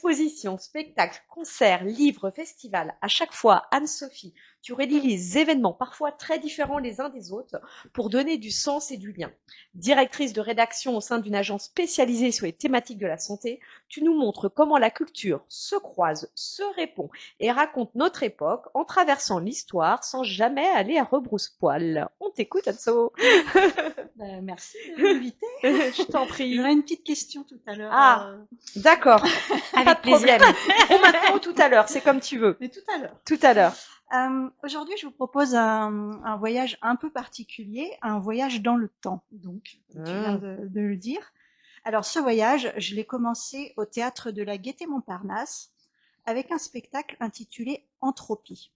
Expositions, spectacles, concerts, livres, festivals. À chaque fois, Anne-Sophie, tu relis les événements, parfois très différents les uns des autres, pour donner du sens et du lien. Directrice de rédaction au sein d'une agence spécialisée sur les thématiques de la santé, tu nous montres comment la culture se croise, se répond et raconte notre époque en traversant l'histoire sans jamais aller à rebrousse-poil. On t'écoute, Anso. Merci de m'inviter. Je t'en prie. J'aurais une petite question tout à l'heure. Ah, d'accord. Pas de problème. Ou maintenant ou tout à l'heure, c'est comme tu veux. Mais tout à l'heure. Tout à l'heure. Aujourd'hui, je vous propose un voyage un peu particulier, un voyage dans le temps. Donc, tu viens de le dire. Alors, ce voyage, je l'ai commencé au théâtre de la Gaîté-Montparnasse avec un spectacle intitulé Entropie.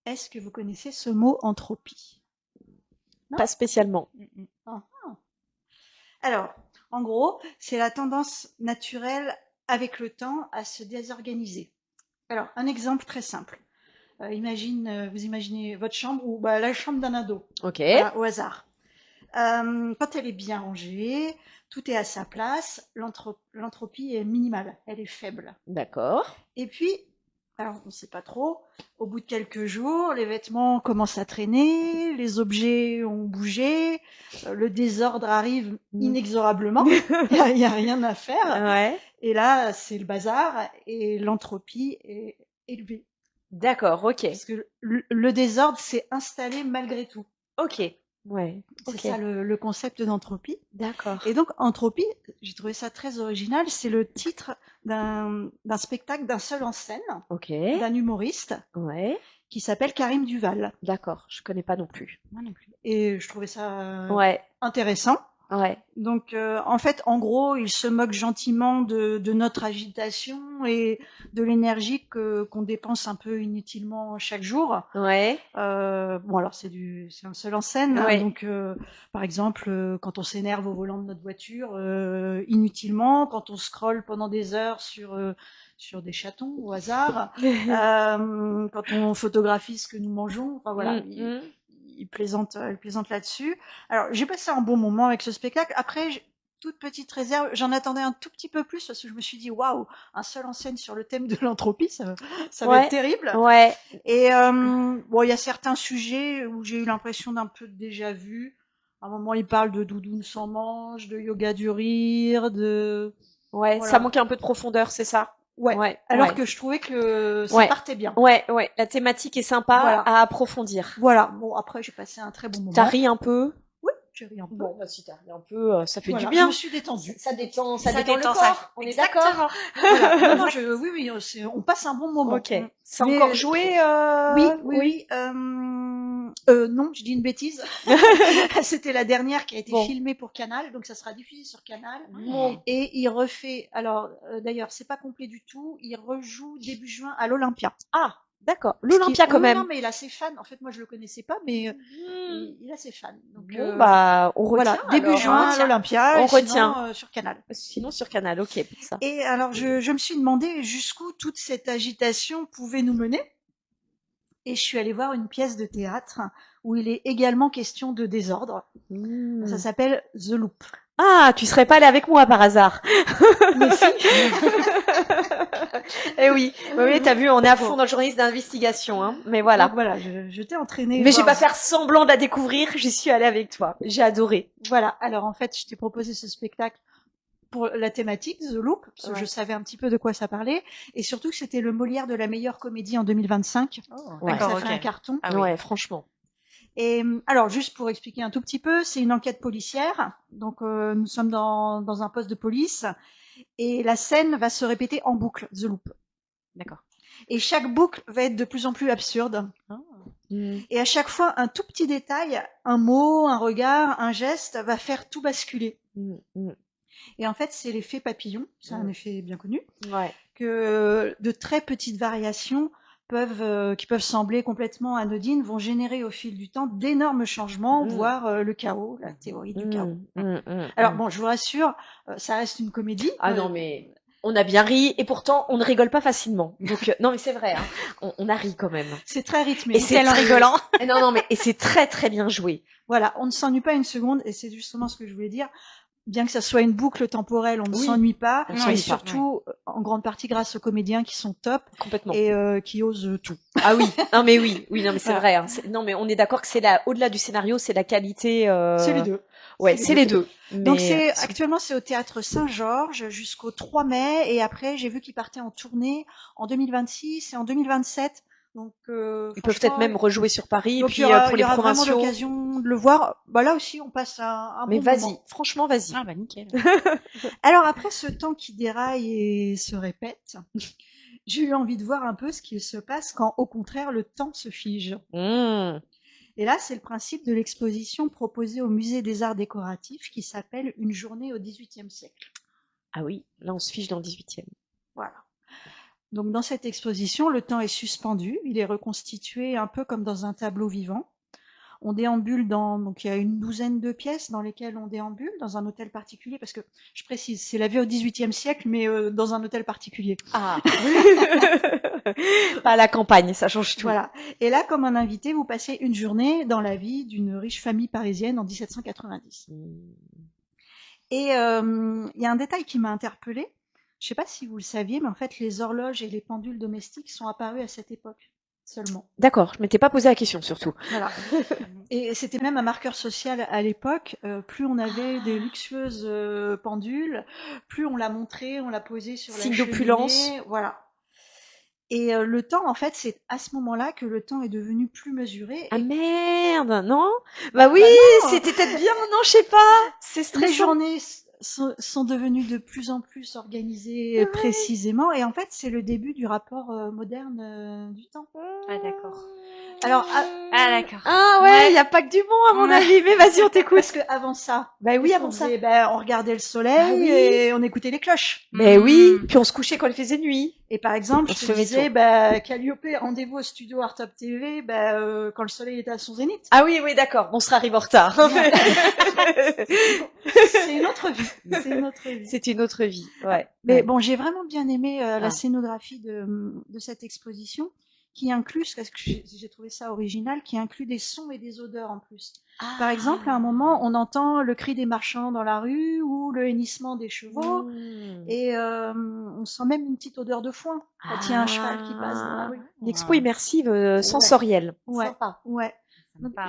Est-ce que vous connaissez ce mot entropie? Non. Pas spécialement. Alors, en gros, c'est la tendance naturelle avec le temps à se désorganiser. Alors, un exemple très simple. Vous imaginez votre chambre ou la chambre d'un ado. Ok. Voilà, au hasard. Quand elle est bien rangée, tout est à sa place, l'entropie est minimale, elle est faible. D'accord. Et puis, alors on ne sait pas trop, au bout de quelques jours, les vêtements commencent à traîner, les objets ont bougé, le désordre arrive inexorablement, il n'y a rien à faire. Ouais. Et là, c'est le bazar et l'entropie est élevée. D'accord, ok. Parce que le désordre s'est installé malgré tout. Ok. Ouais. C'est ça le concept d'entropie. D'accord. Et donc, entropie, j'ai trouvé ça très original, c'est le titre d'un spectacle d'un seul en scène, d'un humoriste, qui s'appelle Karim Duval. D'accord, je connais pas non plus. Moi non plus. Et je trouvais ça intéressant. Ouais. Donc, en fait, en gros, il se moque gentiment de notre agitation et de l'énergie qu'on dépense un peu inutilement chaque jour. Ouais. Bon, alors c'est un seul en scène. Ouais. Donc, par exemple, quand on s'énerve au volant de notre voiture inutilement, quand on scrolle pendant des heures sur des chatons au hasard, quand on photographie ce que nous mangeons. Enfin voilà. Il plaisante là-dessus. Alors, j'ai passé un bon moment avec ce spectacle. Après, toute petite réserve, j'en attendais un tout petit peu plus parce que je me suis dit, waouh, un seul en scène sur le thème de l'entropie, ça va être terrible. Ouais. Et bon, il y a certains sujets où j'ai eu l'impression d'un peu déjà vu. À un moment, il parle de doudoune sans manche, de yoga du rire, de... Ouais, ça manquait un peu de profondeur, c'est ça? Ouais. Alors que je trouvais que ça partait bien. Ouais. La thématique est sympa à approfondir. Voilà. Bon, après, j'ai passé un très bon moment. T'as ri un peu? Oui, j'ai ri un peu. Bon, si t'as ri un peu, ça fait du bien. Je me suis détendue. Ça détend le corps. On est d'accord? Voilà. Non, oui, on passe un bon moment. Ok. C'est encore joué? Oui. Non, je dis une bêtise. C'était la dernière qui a été filmée pour Canal, donc ça sera diffusé sur Canal. Et il refait. Alors, d'ailleurs, c'est pas complet du tout. Il rejoue début juin à l'Olympia. Ah, d'accord. L'Olympia quand même. Non, mais il a ses fans. En fait, moi, je le connaissais pas, mais il a ses fans. Donc, on retient. Voilà, début juin à l'Olympia. On retient. Sinon, sur Canal. Sinon sur Canal, ok. Pour ça. Et alors, je me suis demandé jusqu'où toute cette agitation pouvait nous mener. Et je suis allée voir une pièce de théâtre où il est également question de désordre. Ça s'appelle The Loop. Ah, tu serais pas allée avec moi par hasard? Mais si. Eh oui, t'as vu, on est à fond dans le journalisme d'investigation, hein. Mais voilà. Donc voilà, je t'ai entraînée. Mais je vais pas faire semblant de la découvrir, j'y suis allée avec toi. J'ai adoré. Voilà. Alors en fait, je t'ai proposé ce spectacle pour la thématique, The Loop, parce que je savais un petit peu de quoi ça parlait, et surtout que c'était le Molière de la meilleure comédie en 2025. Ça fait un carton. Ah ouais, franchement. Et alors, juste pour expliquer un tout petit peu, c'est une enquête policière. Donc, nous sommes dans un poste de police, et la scène va se répéter en boucle, The Loop. D'accord. Et chaque boucle va être de plus en plus absurde. Et à chaque fois, un tout petit détail, un mot, un regard, un geste, va faire tout basculer. Et en fait, c'est l'effet papillon, c'est un effet bien connu, que de très petites variations qui peuvent sembler complètement anodines vont générer au fil du temps d'énormes changements, voire le chaos, la théorie du chaos. Alors bon, je vous rassure, ça reste une comédie. Ah non, mais on a bien ri et pourtant on ne rigole pas facilement. Donc non, mais c'est vrai, hein, on a ri quand même. C'est très rythmé. Et c'est rigolant. Non, mais et c'est très très bien joué. Voilà, on ne s'ennuie pas une seconde et c'est justement ce que je voulais dire. bien que ça soit une boucle temporelle, on ne Oui, s'ennuie pas. on Et s'ennuie pas. surtout, en grande partie grâce aux comédiens qui sont top Complètement. et qui osent tout. Ah oui, non mais oui, non mais c'est Voilà. vrai. Hein. Non mais on est d'accord que c'est au-delà du scénario, c'est la qualité. C'est les deux. Ouais, c'est les deux. Donc Mais actuellement c'est au théâtre Saint-Georges jusqu'au 3 mai et après j'ai vu qu'ils partaient en tournée en 2026 et en 2027. Donc ils peuvent peut-être même rejouer sur Paris. donc Puis il pour y les aura vraiment provinciaux. l'occasion de le voir. Bah là aussi on passe un Mais bon vas-y, moment. franchement vas-y. Ah bah nickel. Alors après ce temps qui déraille et se répète, j'ai eu envie de voir un peu ce qu'il se passe quand au contraire le temps se fige. Mmh. Et là, c'est le principe de l'exposition proposée au Musée des Arts Décoratifs qui s'appelle Une journée au XVIIIe siècle. Ah oui, là on se fiche dans le 18e. Voilà. Donc dans cette exposition, le temps est suspendu, il est reconstitué un peu comme dans un tableau vivant. On déambule donc il y a une douzaine de pièces dans lesquelles on déambule dans un hôtel particulier, parce que je précise, c'est la vie au XVIIIe siècle, mais dans un hôtel particulier. Ah. Pas à la campagne, ça change tout. Voilà. Et là, comme un invité, vous passez une journée dans la vie d'une riche famille parisienne en 1790. Et il y a un détail qui m'a interpellée. Je ne sais pas si vous le saviez, mais en fait, les horloges et les pendules domestiques sont apparus à cette époque seulement. D'accord, je m'étais pas posé la question surtout. Voilà. Et c'était même un marqueur social à l'époque. Plus on avait des luxueuses pendules, plus on l'a montré, on l'a posé sur la Signe cheminée. d'opulence. Voilà. Et le temps, en fait, c'est à ce moment-là que le temps est devenu plus mesuré. Ah merde, non? Bah oui, non. c'était peut-être bien, non, je sais pas. C'est stressant. Les journées sont devenues de plus en plus organisées précisément. Et en fait, c'est le début du rapport moderne du temps. Ah d'accord. Alors, d'accord. Ah ouais, il y a pas que du bon à mon avis, mais vas-y, on t'écoute. parce que avant ça, Bah oui, qu'est-ce avant qu'on ça. faisait on regardait le soleil Bah oui. et on écoutait les cloches. Mais oui, puis on se couchait quand il faisait nuit. Et par exemple, On je se te levait disais, tôt. Calliope, rendez-vous au studio Art Top TV, quand le soleil était à son zénith. Ah oui, oui, d'accord. On sera arrivé en retard. C'est une autre vie. C'est une autre vie. C'est une autre vie, ouais. Mais ouais. bon, j'ai vraiment bien aimé Ah. la scénographie de cette exposition, qui inclut, parce que j'ai trouvé ça original, qui inclut des sons et des odeurs en plus. Ah. Par exemple, à un moment, on entend le cri des marchands dans la rue ou le hennissement des chevaux, et on sent même une petite odeur de foin quand il y a un cheval qui passe dans la rue. Une expo immersive sensorielle. Ouais. Sympa. Ouais.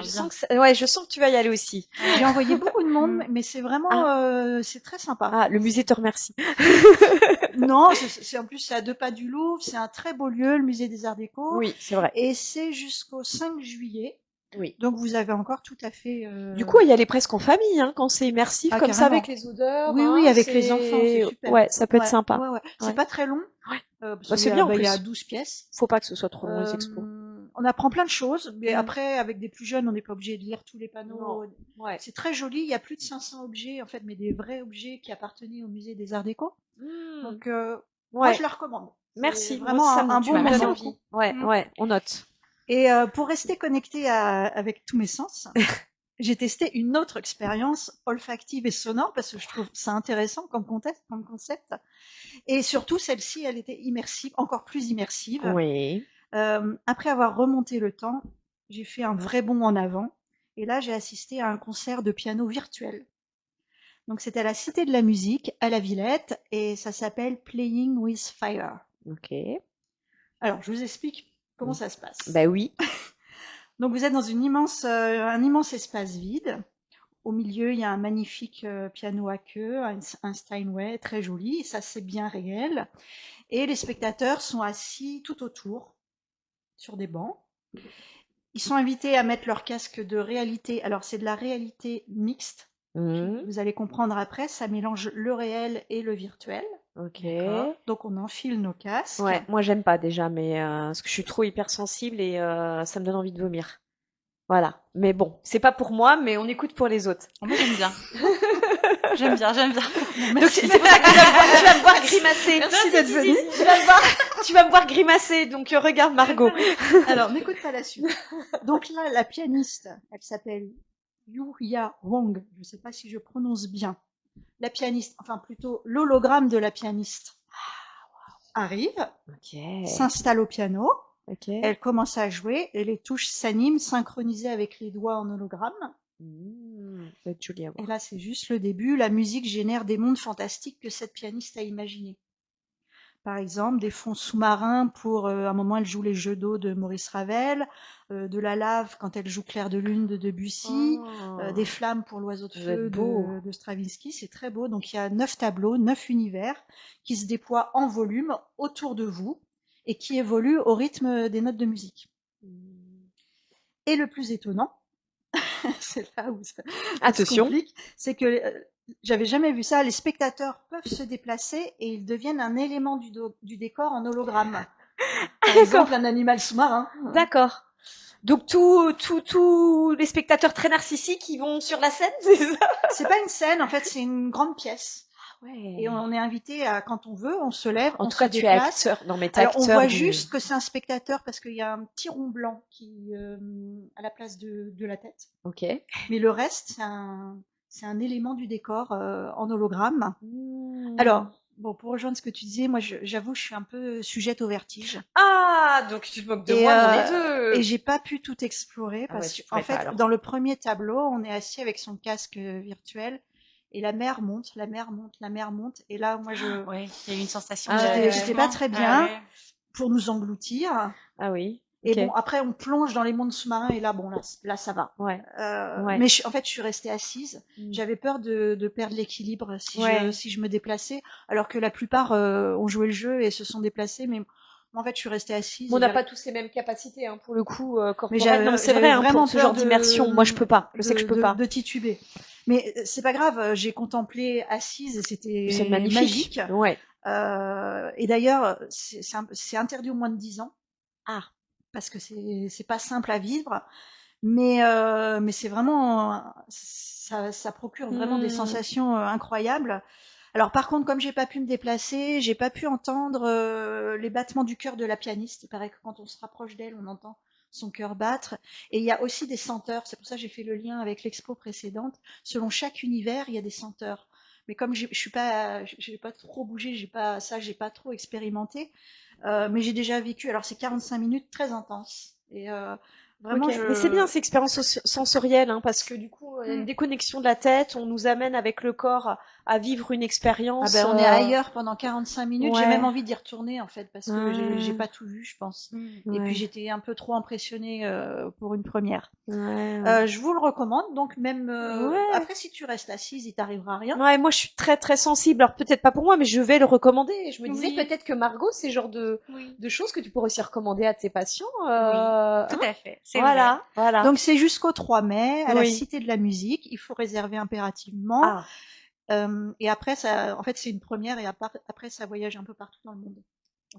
Je sens que tu vas y aller aussi. J'ai envoyé beaucoup de monde, mais c'est vraiment, c'est très sympa. Ah, le musée te remercie. Non, c'est en plus c'est à 2 pas du Louvre, c'est un très beau lieu, le musée des Arts Déco. Oui, c'est vrai. Et c'est jusqu'au 5 juillet. Oui. Donc vous avez encore tout à fait. Du coup, y aller presque en famille, hein, quand c'est immersif, comme ça, carrément. avec les odeurs. Oui, hein, oui, avec les enfants, c'est super. Ouais, ça peut être sympa. Ouais, ouais. C'est Ouais. pas très long. Ouais. Parce c'est bien en il plus. y a 12 pièces. Faut pas que ce soit trop long, les expos. On apprend plein de choses, mais après, avec des plus jeunes, on n'est pas obligé de lire tous les panneaux. Non. Ouais. C'est très joli. Il y a plus de 500 objets, en fait, mais des vrais objets qui appartenaient au musée des Arts Déco. Donc, moi, je le recommande. Merci. C'est vraiment un bon moment. moment. Ouais, ouais, on note. Et pour rester connecté avec tous mes sens, j'ai testé une autre expérience olfactive et sonore parce que je trouve ça intéressant comme concept. Et surtout, celle-ci, elle était immersive, encore plus immersive. Oui. Après avoir remonté le temps, j'ai fait un vrai bond en avant. Et là, j'ai assisté à un concert de piano virtuel. Donc, c'était à la Cité de la Musique, à la Villette, et ça s'appelle Playing with Fire. Ok. Alors, je vous explique comment ça se passe. Bah oui. Donc, vous êtes dans un immense espace vide. Au milieu, il y a un magnifique piano à queue, un Steinway très joli, ça c'est bien réel. Et les spectateurs sont assis tout autour, sur des bancs. Ils sont invités à mettre leur casque de réalité. Alors c'est de la réalité mixte. Vous allez comprendre après, ça mélange le réel et le virtuel. Ok. Donc on enfile nos casques. Ouais, moi j'aime pas déjà, mais parce que je suis trop hypersensible et ça me donne envie de vomir. Voilà. Mais bon, c'est pas pour moi, mais on écoute pour les autres. Moi j'aime bien. J'aime bien. Donc tu vas me voir grimacer. Merci d'être venue. Tu vas me voir grimacer. Donc regarde Margot. Alors n'écoute pas la suite. Donc là, la pianiste, elle s'appelle Yuya Wong. Je ne sais pas si je prononce bien. La pianiste, enfin plutôt l'hologramme de la pianiste, arrive, s'installe au piano. Elle commence à jouer et les touches s'animent, synchronisées avec les doigts en hologramme. Ça va être joli à Et voir. là, c'est juste le début. La musique génère des mondes fantastiques que cette pianiste a imaginés. Par exemple, des fonds sous-marins pour, à un moment, elle joue les jeux d'eau de Maurice Ravel, de la lave quand elle joue Clair de lune de Debussy, des flammes pour l'oiseau de Ça doit être feu beau. de Stravinsky. C'est très beau. Donc il y a 9 tableaux, 9 univers qui se déploient en volume autour de vous et qui évoluent au rythme des notes de musique. Et le plus étonnant, c'est là où ça se Attention. complique, c'est que j'avais jamais vu ça. Les spectateurs peuvent se déplacer et ils deviennent un élément du décor en hologramme. Par exemple, un animal sous-marin. D'accord. Donc tous les spectateurs très narcissiques qui vont sur la scène, c'est ça? C'est pas une scène, en fait, c'est une grande pièce. Ouais. Et on est invité à, quand on veut, on se lève, En on tout se cas, tu es déplace. acteur. Non, mais t'es Alors, on acteur voit du- juste que c'est un spectateur parce qu'il y a un petit rond blanc qui, à la place de la tête. Ok. Mais le reste, c'est un élément du décor en hologramme. Alors, bon, pour rejoindre ce que tu disais, moi, j'avoue, je suis un peu sujette au vertige. Ah, donc tu te moques de Et, moi, mon neveu. et j'ai pas pu tout explorer Ah ouais, parce tu qu'en pourrais pas, fait, alors. dans le premier tableau, on est assis avec son casque virtuel et la mer monte, la mer monte, la mer monte. Et là, moi, Ouais, il y a eu une sensation Ah ouais, j'étais pas très bien ouais. pour nous engloutir. Ah oui. Et Ok. bon, après, on plonge dans les mondes sous-marins et là, bon, là, ça va. Ouais. Ouais. Mais en fait, je suis restée assise. Mm. J'avais peur de perdre l'équilibre Ouais. si je me déplaçais, alors que la plupart ont joué le jeu et se sont déplacés. Mais moi, en fait, je suis restée assise. Bon, on et n'a pas tous les mêmes capacités, hein, pour le coup, mais corporelles. Non, mais c'est vrai, j'avais hein, vraiment pour ce peur genre d'immersion. Moi, je peux pas. Je sais que je peux pas. de tituber. Mais c'est pas grave, j'ai contemplé assise et c'était C'est magnifique. magique. Ouais. Et d'ailleurs, c'est interdit aux moins de 10 ans. Ah. Parce que c'est pas simple à vivre. Mais c'est vraiment, ça procure vraiment des sensations incroyables. Alors par contre, comme j'ai pas pu me déplacer, j'ai pas pu entendre les battements du cœur de la pianiste. Il paraît que quand on se rapproche d'elle, on entend son cœur battre. Et il y a aussi des senteurs. C'est pour ça que j'ai fait le lien avec l'expo précédente. Selon chaque univers, il y a des senteurs. Mais comme je suis pas, j'ai pas trop bougé, j'ai pas trop expérimenté. Mais j'ai déjà vécu. Alors c'est 45 minutes très intenses. Et vraiment, Ok. Mais c'est bien ces expériences sensorielles, hein, parce que du coup, il y a une déconnexion de la tête, on nous amène avec le corps à vivre une Ah expérience. ben on est ailleurs pendant 45 minutes. J'ai Ouais. même envie d'y retourner en fait parce que j'ai Ah. pas tout vu, je pense. Et Ouais. puis j'étais un peu trop impressionnée pour une première. Ouais. Je vous le recommande. Donc même Ouais. après, si tu restes assise, il t'arrivera rien. Ouais, moi je suis très très sensible. Alors peut-être pas pour moi, mais je vais le recommander. Et je me disais Oui. peut-être que Margot, c'est le genre Oui. de choses que tu pourrais aussi recommander à tes patients. Oui, hein. tout à fait. C'est Voilà, vrai. voilà. Donc c'est jusqu'au 3 mai à la Oui. Cité de la Musique. Il faut réserver impérativement. Ah, Et après, en fait, c'est une première et après, ça voyage un peu partout dans le monde.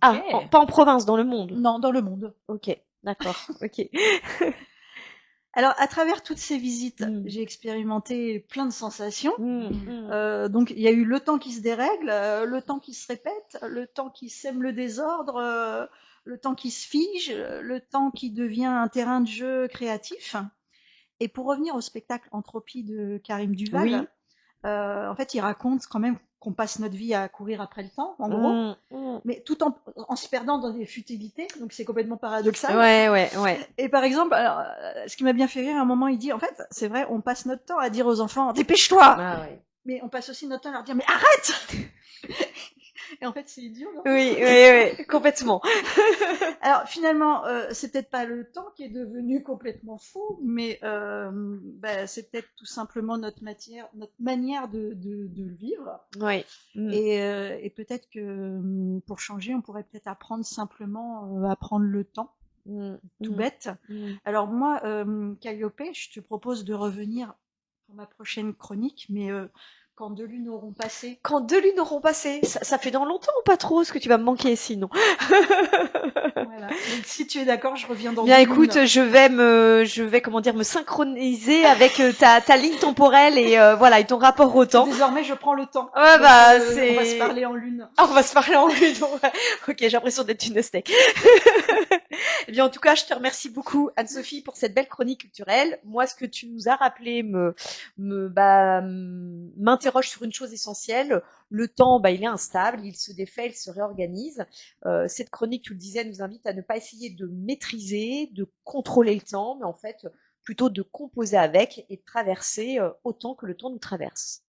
ah, Ok. pas en province, dans le monde. Non, dans le monde. Ok, d'accord. Ok. Alors, à travers toutes ces visites, Mm. j'ai expérimenté plein de sensations. Mm. Donc, il y a eu le temps qui se dérègle, le temps qui se répète, le temps qui sème le désordre, le temps qui se fige, le temps qui devient un terrain de jeu créatif. Et pour revenir au spectacle Entropie de Karim Duval, Oui. en fait, il raconte quand même qu'on passe notre vie à courir après le temps, en gros, mais tout en se perdant dans des futilités, donc c'est complètement paradoxal. Ouais. Et par exemple, alors, ce qui m'a bien fait rire, à un moment, il dit, en fait, c'est vrai, on passe notre temps à dire aux enfants, dépêche-toi! Ah, ouais. Mais on passe aussi notre temps à leur dire, mais arrête! Et en fait, c'est idiot, non? Oui, complètement. Alors finalement, c'est peut-être pas le temps qui est devenu complètement fou, mais c'est peut-être tout simplement notre manière de le vivre. Oui. Et peut-être que pour changer, on pourrait peut-être apprendre simplement à prendre le temps, tout bête. Alors moi, Calliope, je te propose de revenir pour ma prochaine chronique, mais quand 2 lunes auront passé. Quand 2 lunes auront passé, ça fait dans longtemps ou pas trop, ce que tu vas me manquer sinon. Voilà. Donc si tu es d'accord, je reviens dans Bien 2 écoute, lunes. je vais comment dire me synchroniser avec ta ligne temporelle et voilà, et ton rapport au temps. Désormais, je prends le temps. Ouais, Donc, bah, on va se parler en lune. Ah, on va se parler en lune. Ouais. Ok, j'ai l'impression d'être une steak. Eh bien, en tout cas, je te remercie beaucoup, Anne-Sophie, pour cette belle chronique culturelle. Moi, ce que tu nous as rappelé m'interroge sur une chose essentielle. Le temps, il est instable, il se défait, il se réorganise. Cette chronique, tu le disais, nous invite à ne pas essayer de maîtriser, de contrôler le temps, mais en fait, plutôt de composer avec et de traverser autant que le temps nous traverse.